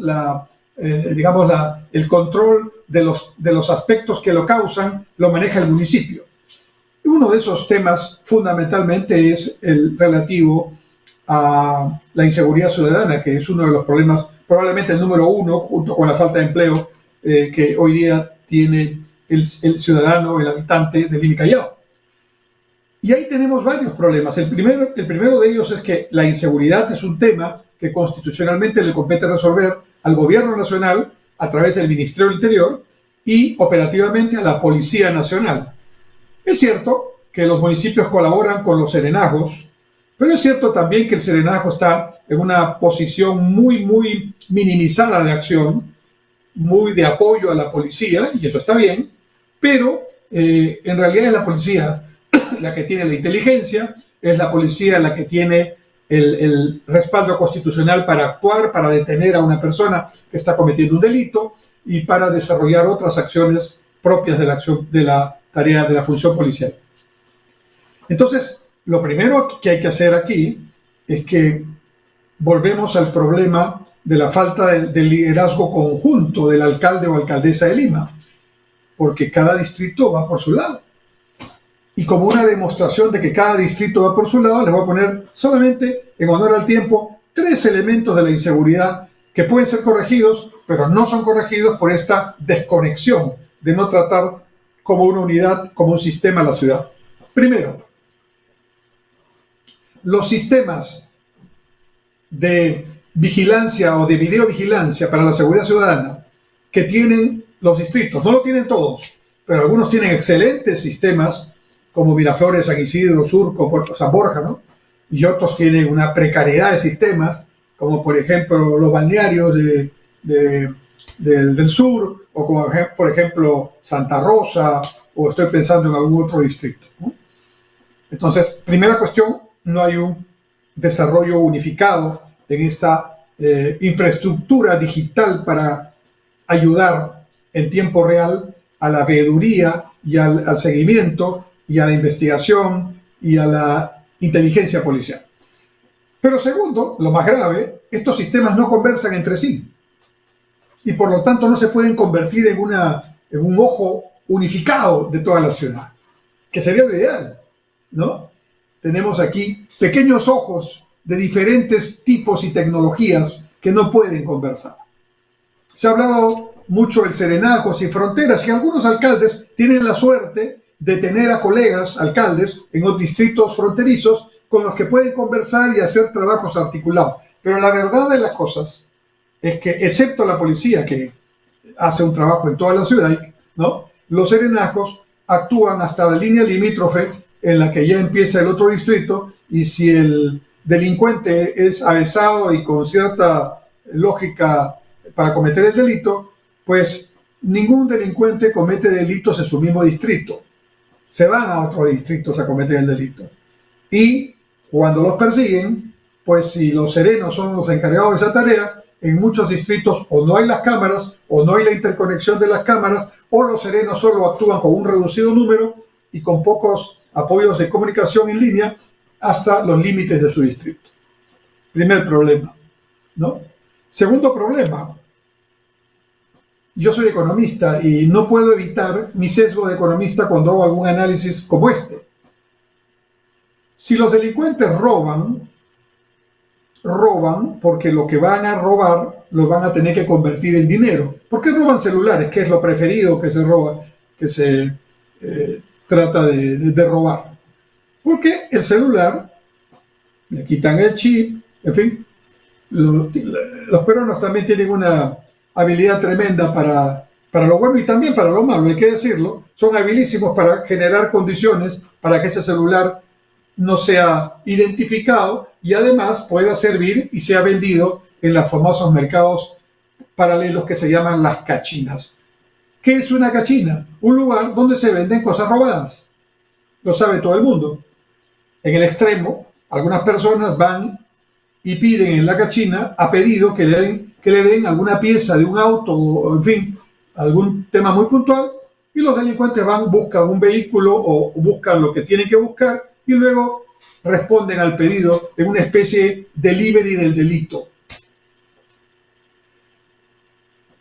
el control de los aspectos que lo causan lo maneja el municipio. Uno de esos temas fundamentalmente es el relativo a la inseguridad ciudadana, que es uno de los problemas, probablemente el número uno, junto con la falta de empleo que hoy día tiene el ciudadano, el habitante de Lima y Callao. Y ahí tenemos varios problemas. El primero de ellos es que la inseguridad es un tema que constitucionalmente le compete resolver al Gobierno Nacional a través del Ministerio del Interior y operativamente a la Policía Nacional. Es cierto que los municipios colaboran con los serenazgos, pero es cierto también que el serenazgo está en una posición muy minimizada de acción, muy de apoyo a la policía, y eso está bien, pero en realidad es la policía la que tiene la inteligencia, es la policía la que tiene el respaldo constitucional para actuar, para detener a una persona que está cometiendo un delito y para desarrollar otras acciones propias de la tarea de la función policial. Entonces, lo primero que hay que hacer aquí es que volvemos al problema de la falta de liderazgo conjunto del alcalde o alcaldesa de Lima, porque cada distrito va por su lado. Y como una demostración de que cada distrito va por su lado, les voy a poner solamente, en honor al tiempo, 3 elementos de la inseguridad que pueden ser corregidos, pero no son corregidos por esta desconexión de no tratar como una unidad, como un sistema la ciudad. Primero, los sistemas de vigilancia o de videovigilancia para la seguridad ciudadana que tienen los distritos, no lo tienen todos, pero algunos tienen excelentes sistemas como Miraflores, San Isidro, Surco, Puerto San Borja, ¿no? Y otros tienen una precariedad de sistemas, como por ejemplo los balnearios del sur, o como por ejemplo Santa Rosa, o estoy pensando en algún otro distrito, ¿no? Entonces, primera cuestión, no hay un desarrollo unificado en esta infraestructura digital para ayudar en tiempo real a la veeduría y al seguimiento y a la investigación y a la inteligencia policial. Pero segundo, lo más grave, estos sistemas no conversan entre sí y por lo tanto no se pueden convertir en un ojo unificado de toda la ciudad, que sería lo ideal, ¿no? Tenemos aquí pequeños ojos de diferentes tipos y tecnologías que no pueden conversar. Se ha hablado mucho del serenazgo sin fronteras y algunos alcaldes tienen la suerte de tener a colegas alcaldes en los distritos fronterizos con los que pueden conversar y hacer trabajos articulados. Pero la verdad de las cosas es que, excepto la policía que hace un trabajo en toda la ciudad, ¿no?, los serenazgos actúan hasta la línea limítrofe en la que ya empieza el otro distrito, y si el delincuente es avesado y con cierta lógica para cometer el delito, pues ningún delincuente comete delitos en su mismo distrito. Se van a otros distritos a cometer el delito. Y cuando los persiguen, pues si los serenos son los encargados de esa tarea, en muchos distritos o no hay las cámaras, o no hay la interconexión de las cámaras, o los serenos solo actúan con un reducido número y con pocos apoyos de comunicación en línea hasta los límites de su distrito. Primer problema, ¿no? Segundo problema, yo soy economista y no puedo evitar mi sesgo de economista cuando hago algún análisis como este. Si los delincuentes roban porque lo que van a robar lo van a tener que convertir en dinero. ¿Por qué roban celulares? Que es lo preferido que se roba, que se trata de robar. Porque el celular, le quitan el chip, en fin. Los peruanos también tienen una habilidad tremenda para lo bueno y también para lo malo, hay que decirlo. Son habilísimos para generar condiciones para que ese celular no sea identificado y además pueda servir y sea vendido en los famosos mercados paralelos que se llaman las cachinas. ¿Qué es una cachina? Un lugar donde se venden cosas robadas. Lo sabe todo el mundo. En el extremo, algunas personas van y piden en la cachina a pedido que le den alguna pieza de un auto o, en fin, algún tema muy puntual, y los delincuentes van, buscan un vehículo o buscan lo que tienen que buscar y luego responden al pedido en una especie de delivery del delito.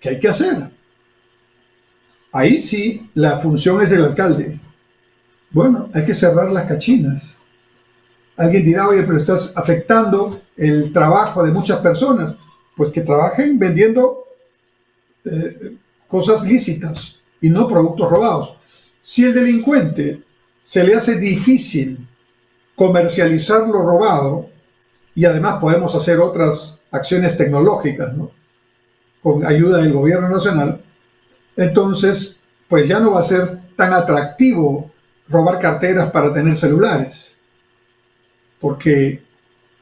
¿Qué hay que hacer? Ahí sí la función es del alcalde. Bueno, hay que cerrar las cachinas. Alguien dirá, oye, pero estás afectando el trabajo de muchas personas. Pues que trabajen vendiendo cosas lícitas y no productos robados. Si el delincuente se le hace difícil comercializar lo robado, y además podemos hacer otras acciones tecnológicas, ¿no?, con ayuda del gobierno nacional, entonces pues ya no va a ser tan atractivo robar carteras para tener celulares, porque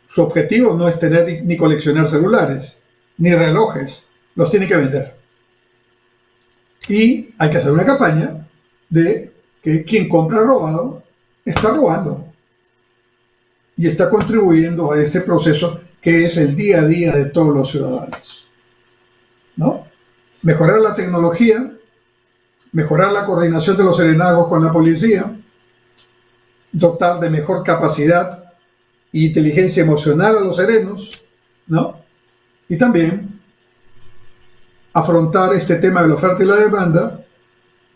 su objetivo no es tener ni coleccionar celulares, ni relojes, los tiene que vender. Y hay que hacer una campaña de que quien compra robado está robando y está contribuyendo a este proceso que es el día a día de todos los ciudadanos, ¿no? Mejorar la tecnología, mejorar la coordinación de los serenazgos con la policía, dotar de mejor capacidad e inteligencia emocional a los serenos, ¿no? Y también afrontar este tema de la oferta y la demanda,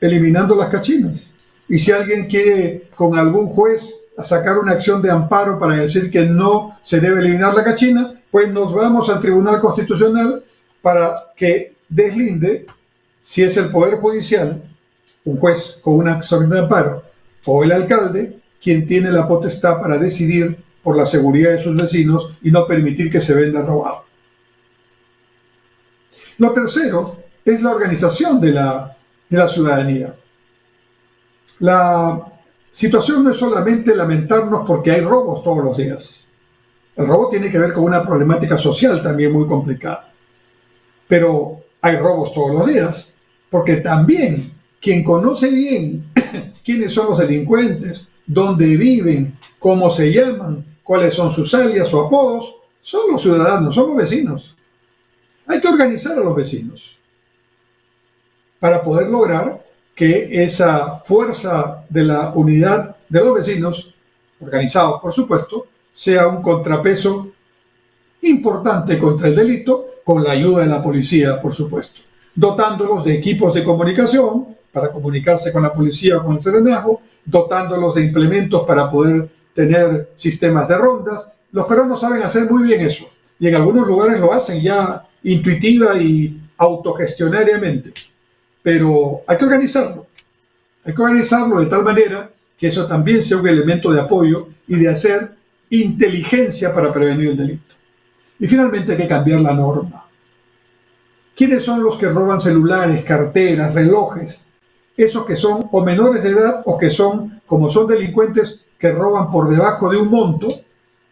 eliminando las cachinas. Y si alguien quiere con algún juez a sacar una acción de amparo para decir que no se debe eliminar la cachina, pues nos vamos al Tribunal Constitucional para que deslinde si es el Poder Judicial, un juez con una acción de amparo, o el alcalde, quien tiene la potestad para decidir por la seguridad de sus vecinos y no permitir que se venda robado. Lo tercero es la organización de la ciudadanía. La situación no es solamente lamentarnos porque hay robos todos los días. El robo tiene que ver con una problemática social también muy complicada. Pero hay robos todos los días porque también quien conoce bien quiénes son los delincuentes, dónde viven, cómo se llaman, cuáles son sus alias o apodos, son los ciudadanos, son los vecinos. Hay que organizar a los vecinos para poder lograr que esa fuerza de la unidad de los vecinos, organizados por supuesto, sea un contrapeso importante contra el delito, con la ayuda de la policía, por supuesto, dotándolos de equipos de comunicación para comunicarse con la policía o con el serenazgo, dotándolos de implementos para poder tener sistemas de rondas. Los peruanos saben hacer muy bien eso, y en algunos lugares lo hacen ya intuitiva y autogestionariamente, pero hay que organizarlo de tal manera que eso también sea un elemento de apoyo y de hacer inteligencia para prevenir el delito. Y finalmente hay que cambiar la norma. ¿Quiénes son los que roban celulares, carteras, relojes? Esos que son o menores de edad o que son, como son delincuentes que roban por debajo de un monto,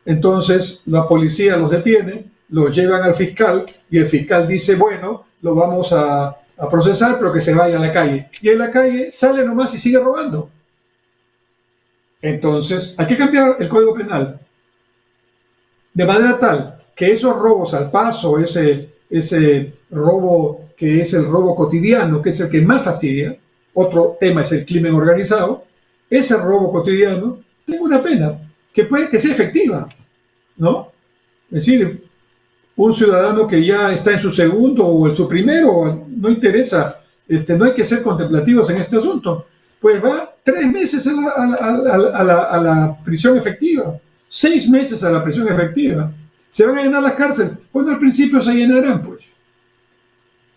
entonces la policía los detiene, los llevan al fiscal y el fiscal dice, bueno, lo vamos a procesar, pero que se vaya a la calle. Y en la calle sale nomás y sigue robando. Entonces hay que cambiar el Código Penal de manera tal que esos robos al paso, ese robo que es el robo cotidiano, que es el que más fastidia, otro tema es el crimen organizado, ese robo cotidiano tenga una pena que puede que sea efectiva, ¿no? Es decir, un ciudadano que ya está en su segundo o en su primero, no interesa, no hay que ser contemplativos en este asunto, pues va 3 meses a la prisión efectiva, 6 meses a la prisión efectiva. ¿Se van a llenar las cárceles? Bueno, al principio se llenarán, pues.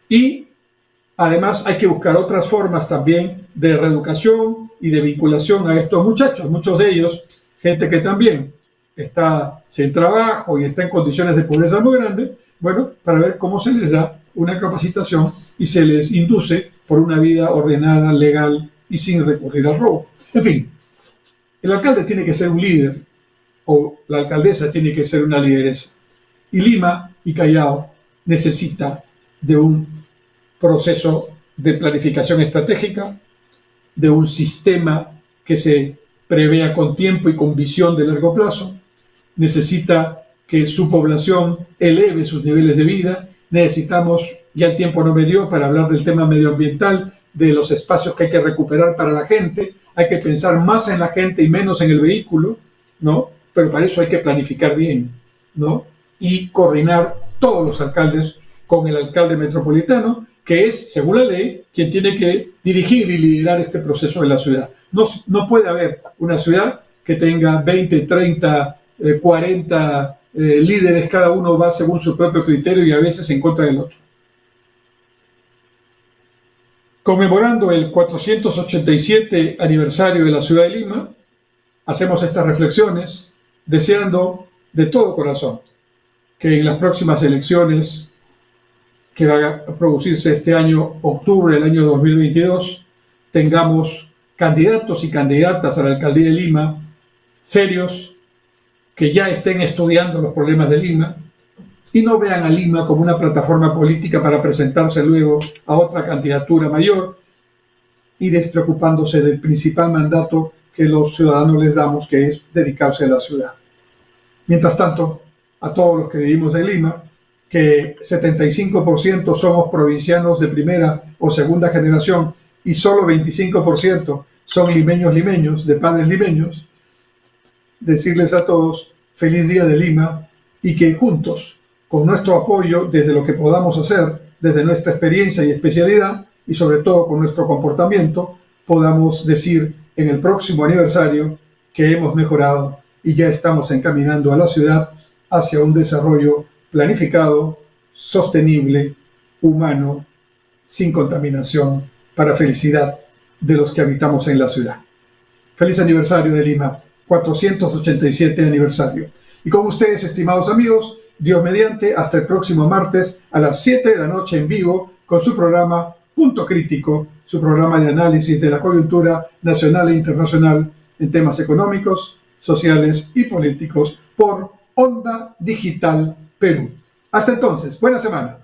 Y además hay que buscar otras formas también de reeducación y de vinculación a estos muchachos, muchos de ellos, gente que también está sin trabajo y está en condiciones de pobreza muy grandes, bueno, para ver cómo se les da una capacitación y se les induce por una vida ordenada, legal y sin recurrir al robo. En fin, el alcalde tiene que ser un líder o la alcaldesa tiene que ser una lideresa. Y Lima y Callao necesita de un proceso de planificación estratégica, de un sistema que se prevea con tiempo y con visión de largo plazo. Necesita que su población eleve sus niveles de vida. Necesitamos, ya el tiempo no me dio para hablar del tema medioambiental, de los espacios que hay que recuperar para la gente. Hay que pensar más en la gente y menos en el vehículo, ¿no? Pero para eso hay que planificar bien, ¿no? Y coordinar todos los alcaldes con el alcalde metropolitano, que es, según la ley, quien tiene que dirigir y liderar este proceso de la ciudad. No puede haber una ciudad que tenga 20, 30, 40 líderes, cada uno va según su propio criterio y a veces en contra del otro. Conmemorando el 487 aniversario de la ciudad de Lima, hacemos estas reflexiones deseando de todo corazón que en las próximas elecciones que van a producirse este año, octubre del año 2022, tengamos candidatos y candidatas a la alcaldía de Lima serios, que ya estén estudiando los problemas de Lima y no vean a Lima como una plataforma política para presentarse luego a otra candidatura mayor y despreocupándose del principal mandato que los ciudadanos les damos, que es dedicarse a la ciudad. Mientras tanto, a todos los que vivimos en Lima, que 75% somos provincianos de primera o segunda generación y solo 25% son limeños, de padres limeños, decirles a todos feliz día de Lima y que juntos, con nuestro apoyo desde lo que podamos hacer, desde nuestra experiencia y especialidad y sobre todo con nuestro comportamiento, podamos decir en el próximo aniversario que hemos mejorado y ya estamos encaminando a la ciudad hacia un desarrollo planificado, sostenible, humano, sin contaminación, para felicidad de los que habitamos en la ciudad. Feliz aniversario de Lima, 487 aniversario. Y con ustedes, estimados amigos, Dios mediante, hasta el próximo martes a las 7 de la noche en vivo con su programa Punto Crítico, su programa de análisis de la coyuntura nacional e internacional en temas económicos, sociales y políticos por Onda Digital Perú. Hasta entonces, buena semana.